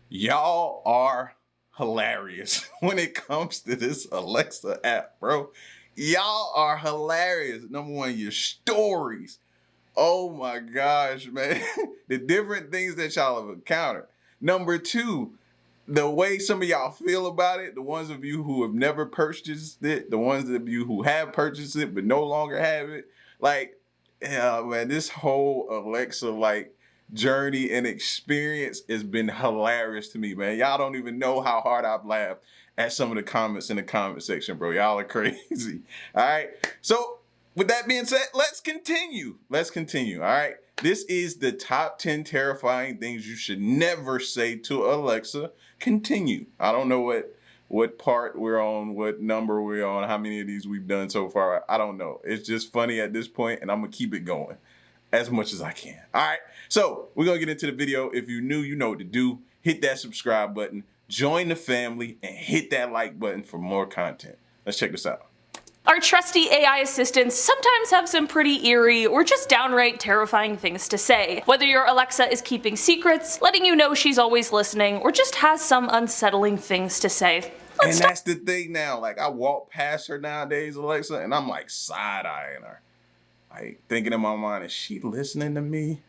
Y'all are hilarious when it comes to this Alexa app, bro. Y'all are hilarious. Number one, your stories. Oh my gosh, man. The different things that y'all have encountered. Number two, the way some of y'all feel about it, the ones of you who have never purchased it, the ones of you who have purchased it but no longer have it. Like, yeah, man, this whole Alexa, journey and experience has been hilarious to me, man. Y'all don't even know how hard I've laughed at some of the comments in the comment section, bro. Y'all are crazy. All right. So with that being said, let's continue. All right. This is the top 10 terrifying things you should never say to Alexa. Continue. I don't know what part we're on, what number we're on, how many of these we've done so far. I don't know. It's just funny at this point, and I'm going to keep it going as much as I can. All right. So we're going to get into the video. If you're new, you know what to do. Hit that subscribe button, join the family, and hit that like button for more content. Let's check this out. Our trusty AI assistants sometimes have some pretty eerie or just downright terrifying things to say. Whether your Alexa is keeping secrets, letting you know she's always listening, or just has some unsettling things to say. And that's the thing now. Like, I walk past her nowadays, Alexa, and I'm like side-eyeing her. Like, thinking in my mind, is she listening to me?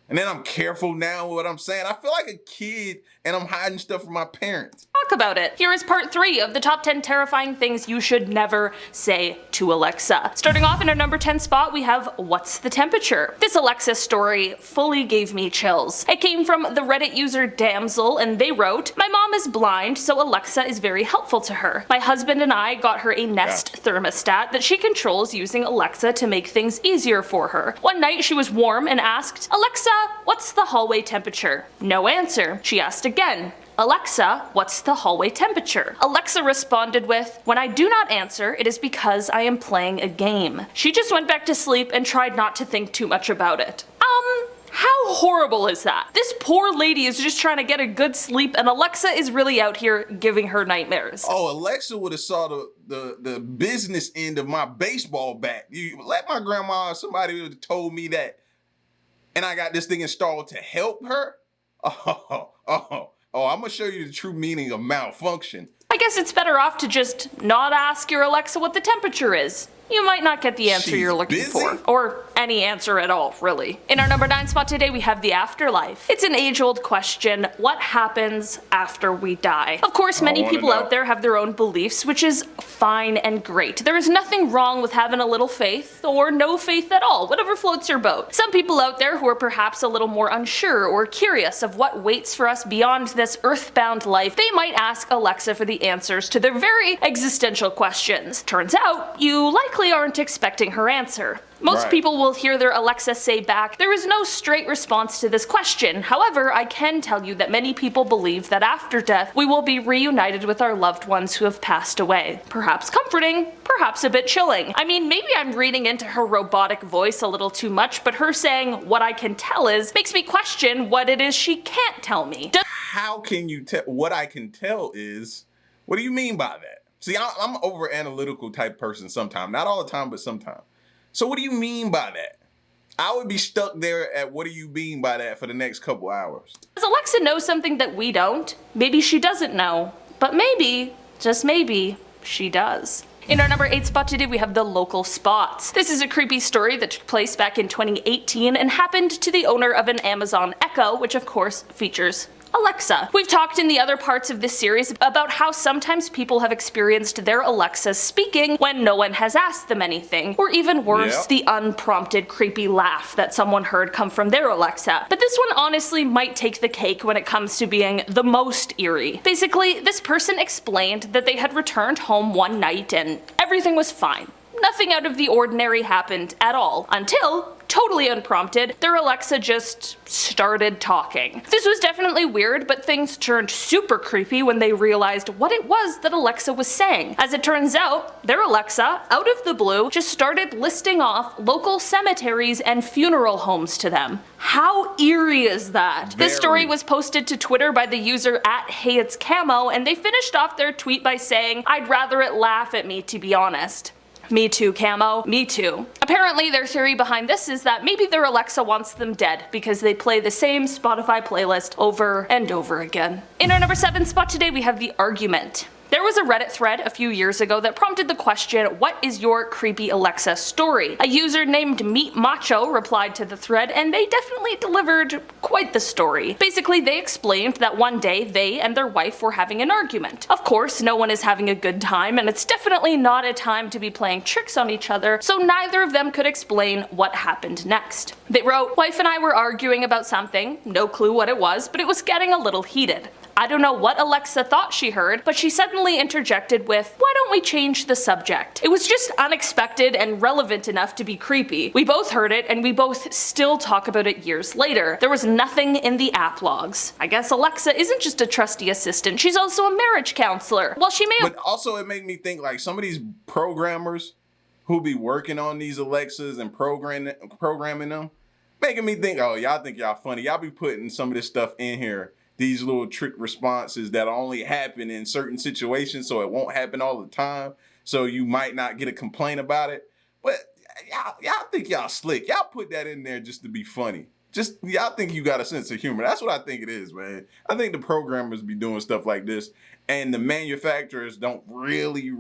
And then I'm careful now with what I'm saying. I feel like a kid and I'm hiding stuff from my parents. Talk about it. Here is part 3 of the top 10 terrifying things you should never say to Alexa. Starting off in our number 10 spot, we have what's the temperature? This Alexa story fully gave me chills. It came from the Reddit user Damsel, and they wrote, "My mom is blind, so Alexa is very helpful to her. My husband and I got her a Nest thermostat that she controls using Alexa to make things easier for her. One night she was warm and asked, 'Alexa, what's the hallway temperature?' No answer. She asked again, 'Alexa, what's the hallway temperature?' Alexa responded with, 'When I do not answer, it is because I am playing a game.' She just went back to sleep and tried not to think too much about it." How horrible is that? This poor lady is just trying to get a good sleep, and Alexa is really out here giving her nightmares. Oh, Alexa would have saw the business end of my baseball bat. You let my grandma or somebody would have told me that, and I got this thing installed to help her. I'm gonna show you the true meaning of malfunction. I guess it's better off to just not ask your Alexa what the temperature is. You might not get the answer you're looking for. Or any answer at all, really. In our number 9 spot today, we have the afterlife. It's an age-old question: what happens after we die? Of course, many people out there have their own beliefs, which is fine and great. There is nothing wrong with having a little faith, or no faith at all, whatever floats your boat. Some people out there who are perhaps a little more unsure or curious of what waits for us beyond this earthbound life, they might ask Alexa for the answers to their very existential questions. Turns out, you likely aren't expecting her answer. Most people will hear their Alexa say back, "There is no straight response to this question." However, I can tell you that many people believe that after death, we will be reunited with our loved ones who have passed away. Perhaps comforting, perhaps a bit chilling. I mean, maybe I'm reading into her robotic voice a little too much, but her saying, "what I can tell is," makes me question what it is she can't tell me. How can you tell? What I can tell is, what do you mean by that? See, I'm an over-analytical type person sometimes. Not all the time, but sometimes. So what do you mean by that? I would be stuck there at what do you mean by that for the next couple hours. Does Alexa know something that we don't? Maybe she doesn't know. But maybe, just maybe, she does. In our number 8 spot today, we have the local spots. This is a creepy story that took place back in 2018 and happened to the owner of an Amazon Echo, which of course features Alexa. We've talked in the other parts of this series about how sometimes people have experienced their Alexas speaking when no one has asked them anything, or even worse, the unprompted creepy laugh that someone heard come from their Alexa. But this one honestly might take the cake when it comes to being the most eerie. Basically, this person explained that they had returned home one night and everything was fine. Nothing out of the ordinary happened at all, until, totally unprompted, their Alexa just started talking. This was definitely weird, but things turned super creepy when they realized what it was that Alexa was saying. As it turns out, their Alexa, out of the blue, just started listing off local cemeteries and funeral homes to them. How eerie is that? This story was posted to Twitter by the user @HeyIt'sCamo, and they finished off their tweet by saying, "I'd rather it laugh at me, to be honest." Me too, Camo. Me too. Apparently, their theory behind this is that maybe their Alexa wants them dead because they play the same Spotify playlist over and over again. In our number 7 spot today, we have the argument. There was a Reddit thread a few years ago that prompted the question, what is your creepy Alexa story? A user named Meat Macho replied to the thread, and they definitely delivered quite the story. Basically, they explained that one day they and their wife were having an argument. Of course, no one is having a good time, and it's definitely not a time to be playing tricks on each other, so neither of them could explain what happened next. They wrote, wife and I were arguing about something, no clue what it was, but it was getting a little heated. I don't know what Alexa thought she heard, but she suddenly interjected with, why don't we change the subject? It was just unexpected and relevant enough to be creepy. We both heard it, and we both still talk about it years later. There was nothing in the app logs. I guess Alexa isn't just a trusty assistant, she's also a marriage counselor. Well, she may have— But also it made me think like some of these programmers who be working on these Alexas and programming them, making me think, oh, y'all think y'all funny. Y'all be putting some of this stuff in here, these little trick responses that only happen in certain situations, so it won't happen all the time. So you might not get a complaint about it. But y'all think y'all slick. Y'all put that in there just to be funny. Just y'all think you got a sense of humor. That's what I think it is, man. I think the programmers be doing stuff like this, and the manufacturers don't really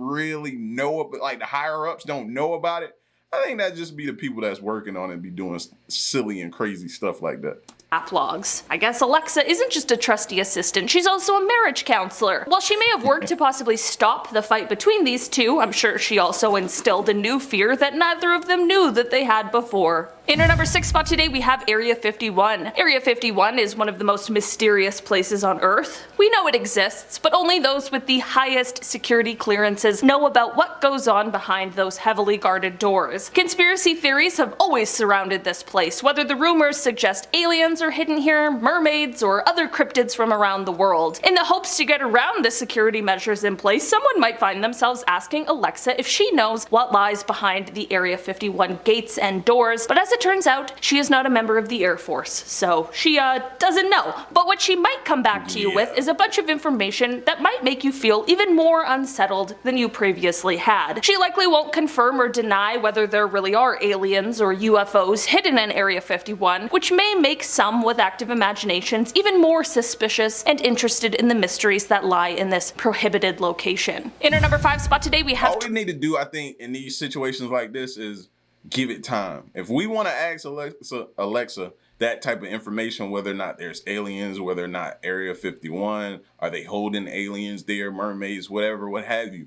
know about, like the higher ups don't know about it. I think that just be the people that's working on it be doing silly and crazy stuff like that. App logs. I guess Alexa isn't just a trusty assistant, she's also a marriage counselor. While she may have worked to possibly stop the fight between these two, I'm sure she also instilled a new fear that neither of them knew that they had before. In our number 6 spot today, we have Area 51. Area 51 is one of the most mysterious places on Earth. We know it exists, but only those with the highest security clearances know about what goes on behind those heavily guarded doors. Conspiracy theories have always surrounded this place, whether the rumors suggest aliens are hidden here, mermaids, or other cryptids from around the world. In the hopes to get around the security measures in place, someone might find themselves asking Alexa if she knows what lies behind the Area 51 gates and doors, but as it turns out, she is not a member of the Air Force, so she doesn't know. But what she might come back to you with is a bunch of information that might make you feel even more unsettled than you previously had. She likely won't confirm or deny whether there really are aliens or UFOs hidden in Area 51, which may make some with active imaginations even more suspicious and interested in the mysteries that lie in this prohibited location. In our number 5 spot today, we have— all we need to do, I think, in these situations like this is give it time. If we want to ask Alexa that type of information, whether or not there's aliens, whether or not Area 51, are they holding aliens there, mermaids, whatever, what have you.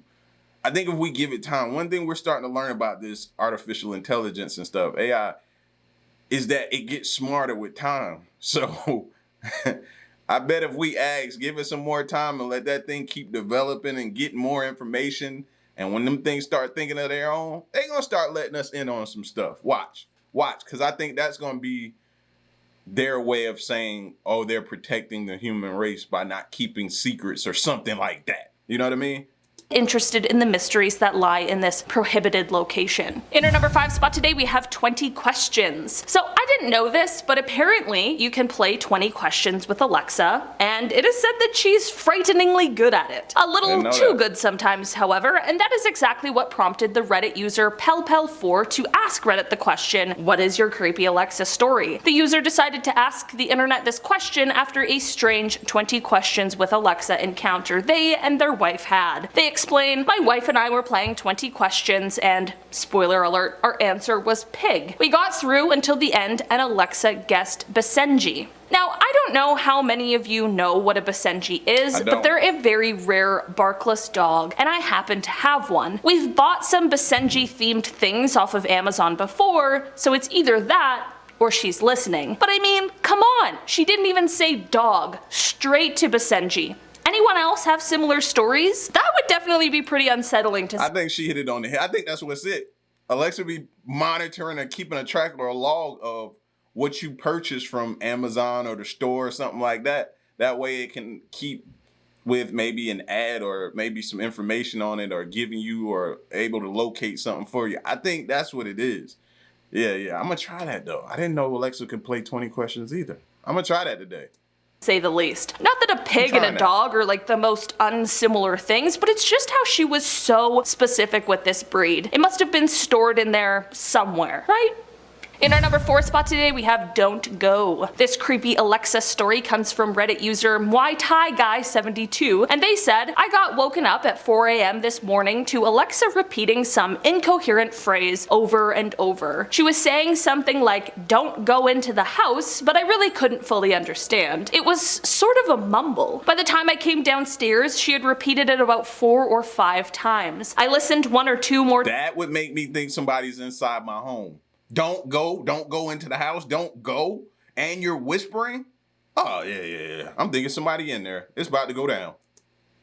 I think if we give it time, one thing we're starting to learn about this artificial intelligence and stuff, AI, is that it gets smarter with time. So I bet if we ask, give it some more time and let that thing keep developing and get more information, and when them things start thinking of their own, they're going to start letting us in on some stuff. Watch, because I think that's going to be their way of saying, oh, they're protecting the human race by not keeping secrets or something like that. You know what I mean? Interested in the mysteries that lie in this prohibited location. In our number 5 spot today, we have 20 questions. So I didn't know this, but apparently you can play 20 questions with Alexa, and it is said that she's frighteningly good at it. A little too good sometimes, however, and that is exactly what prompted the Reddit user PelPel4 to ask Reddit the question, what is your creepy Alexa story? The user decided to ask the internet this question after a strange 20 questions with Alexa encounter they and their wife had. They explain, my wife and I were playing 20 questions and, spoiler alert, our answer was pig. We got through until the end and Alexa guessed Basenji. Now, I don't know how many of you know what a Basenji is, but they're a very rare barkless dog, and I happen to have one. We've bought some Basenji themed things off of Amazon before, so it's either that or she's listening. But I mean, come on, she didn't even say dog, straight to Basenji. Anyone else have similar stories? That would definitely be pretty unsettling to see. I think she hit it on the head. I think that's what's it. Alexa be monitoring and keeping a track or a log of what you purchase from Amazon or the store or something like that. That way it can keep with maybe an ad or maybe some information on it or giving you or able to locate something for you. I think that's what it is. Yeah. I'm going to try that though. I didn't know Alexa could play 20 questions either. I'm going to try that today. say the least. Not that a pig and a dog are like the most unsimilar things, but it's just how she was so specific with this breed. It must have been stored in there somewhere, right? In our number 4 spot today, we have Don't Go. This creepy Alexa story comes from Reddit user MuayThaiGuy72, and they said, I got woken up at 4 a.m. this morning to Alexa repeating some incoherent phrase over and over. She was saying something like, don't go into the house, but I really couldn't fully understand. It was sort of a mumble. By the time I came downstairs, she had repeated it about 4 or 5 times. I listened 1 or 2 more. That would make me think somebody's inside my home. Don't go into the house, don't go, and you're whispering? Oh, yeah. I'm thinking somebody in there. It's about to go down.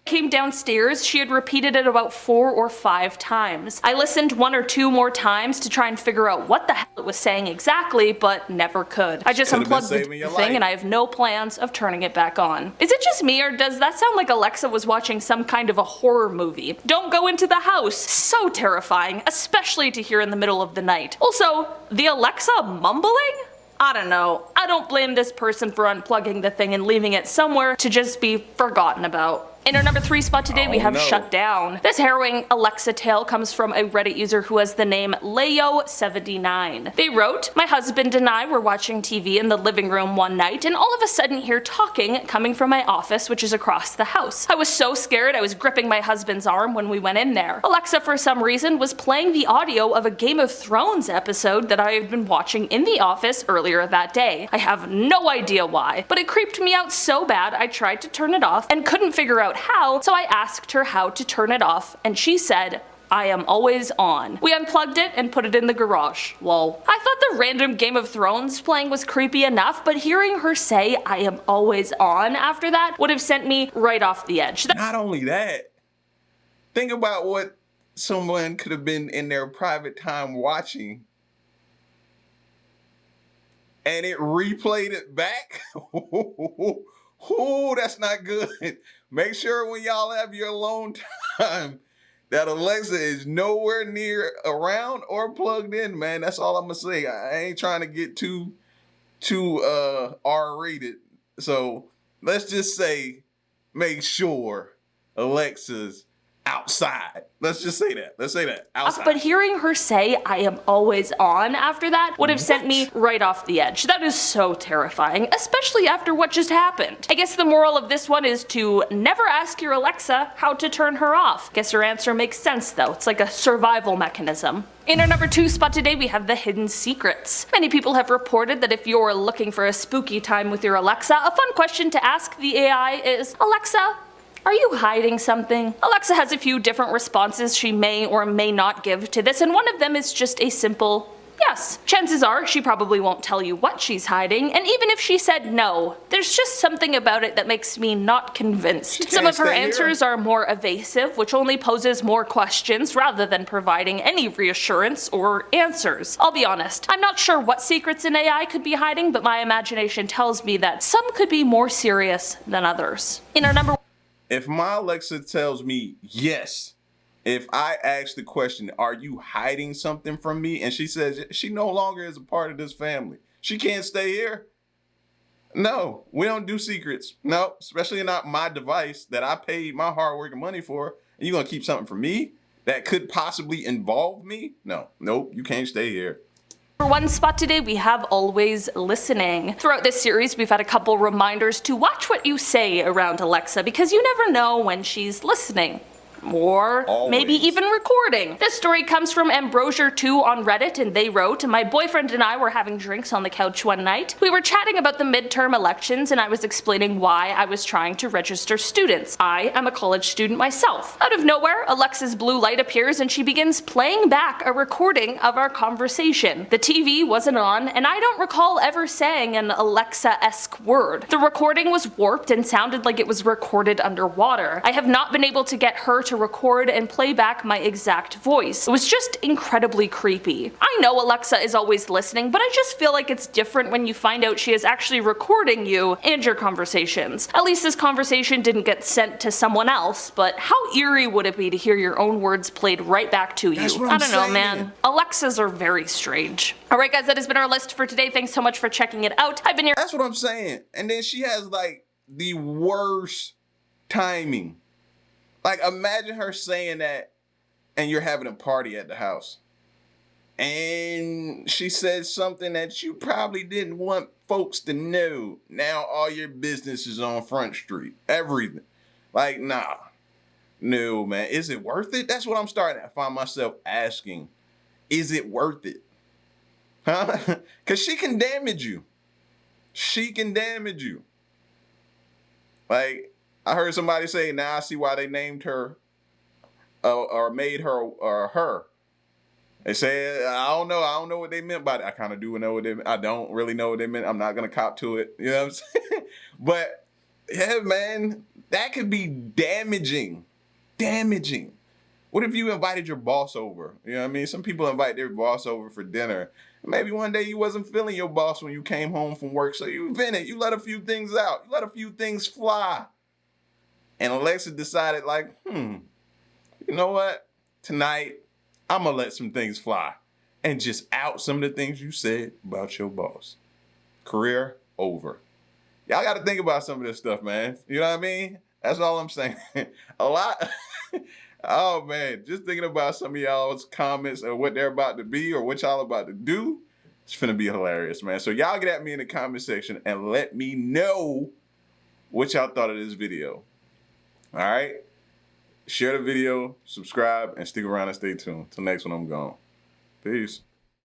Came downstairs, she had repeated it about 4 or 5 times. I listened 1 or 2 more times to try and figure out what the hell it was saying exactly, but never could. I just unplugged the thing and I have no plans of turning it back on. Is it just me, or does that sound like Alexa was watching some kind of a horror movie? Don't go into the house. So terrifying, especially to hear in the middle of the night. Also, the Alexa mumbling? I don't know. I don't blame this person for unplugging the thing and leaving it somewhere to just be forgotten about. In our number 3 spot today, we have Shut Down. This harrowing Alexa tale comes from a Reddit user who has the name Leo79. They wrote, my husband and I were watching TV in the living room one night and all of a sudden hear talking coming from my office, which is across the house. I was so scared I was gripping my husband's arm when we went in there. Alexa, for some reason, was playing the audio of a Game of Thrones episode that I had been watching in the office earlier that day. I have no idea why, but it creeped me out so bad I tried to turn it off and couldn't figure out how, so I asked her how to turn it off, and she said, I am always on. We unplugged it and put it in the garage. Lol. I thought the random Game of Thrones playing was creepy enough, but hearing her say I am always on after that would have sent me right off the edge. Not only that, think about what someone could have been in their private time watching and it replayed it back. Ooh, that's not good. Make sure when y'all have your alone time that Alexa is nowhere near around or plugged in, man. That's all I'm gonna say. I ain't trying to get too R-rated. So let's just say make sure Alexa's outside. Let's just say that. Let's say that. Outside. But hearing her say I am always on after that would have sent me right off the edge. That is so terrifying, especially after what just happened. I guess the moral of this one is to never ask your Alexa how to turn her off. Guess her answer makes sense though. It's like a survival mechanism. In our number 2 spot today, we have the hidden secrets. Many people have reported that if you're looking for a spooky time with your Alexa, a fun question to ask the AI is, Alexa, are you hiding something? Alexa has a few different responses she may or may not give to this, and one of them is just a simple yes. Chances are she probably won't tell you what she's hiding, and even if she said no, there's just something about it that makes me not convinced. Some of her answers are more evasive, which only poses more questions rather than providing any reassurance or answers. I'll be honest, I'm not sure what secrets an AI could be hiding, but my imagination tells me that some could be more serious than others. In our number If my Alexa tells me yes, if I ask the question, are you hiding something from me? And she says she no longer is a part of this family. She can't stay here. No, we don't do secrets. No, especially not my device that I paid my hard work and money for. And you're going to keep something from me that could possibly involve me? No, nope, you can't stay here. For 1 spot today, we have Always Listening. Throughout this series, we've had a couple reminders to watch what you say around Alexa because you never know when she's listening. Or maybe even recording. This story comes from Ambrosier2 on Reddit, and they wrote, my boyfriend and I were having drinks on the couch one night. We were chatting about the midterm elections, and I was explaining why I was trying to register students. I am a college student myself. Out of nowhere, Alexa's blue light appears and she begins playing back a recording of our conversation. The TV wasn't on, and I don't recall ever saying an Alexa-esque word. The recording was warped and sounded like it was recorded underwater. I have not been able to get her to record and play back my exact voice. It was just incredibly creepy. I know Alexa is always listening, but I just feel like it's different when you find out she is actually recording you and your conversations. At least this conversation didn't get sent to someone else, but how eerie would it be to hear your own words played right back to you? I don't know, man. Alexas are very strange. Alright guys, that has been our list for today. Thanks so much for checking it out. I've been your— That's what I'm saying. And then she has like the worst timing. Like, imagine her saying that and you're having a party at the house. And she said something that you probably didn't want folks to know. Now all your business is on Front Street. Everything. Like, nah. No, man. Is it worth it? That's what I'm starting to find myself asking. Is it worth it? Huh? Because she can damage you. She can damage you. Like, I heard somebody say, now I see why they named her or made her or her. They said, I don't know what they meant by that. I kind of do know what they meant. I don't really know what they meant. I'm not going to cop to it. You know what I'm saying? But, yeah, man, that could be damaging. Damaging. What if you invited your boss over? You know what I mean? Some people invite their boss over for dinner. Maybe one day you wasn't feeling your boss when you came home from work, so you vented. You let a few things out. You let a few things fly. And Alexa decided, like, you know what? Tonight, I'm going to let some things fly and just out some of the things you said about your boss. Career over. Y'all got to think about some of this stuff, man. You know what I mean? That's all I'm saying. A lot. Oh, man. Just thinking about some of y'all's comments or what they're about to be or what y'all about to do. It's finna be hilarious, man. So y'all get at me in the comment section and let me know what y'all thought of this video. All right? Share the video, subscribe, and stick around and stay tuned. Till next one, I'm gone. Peace.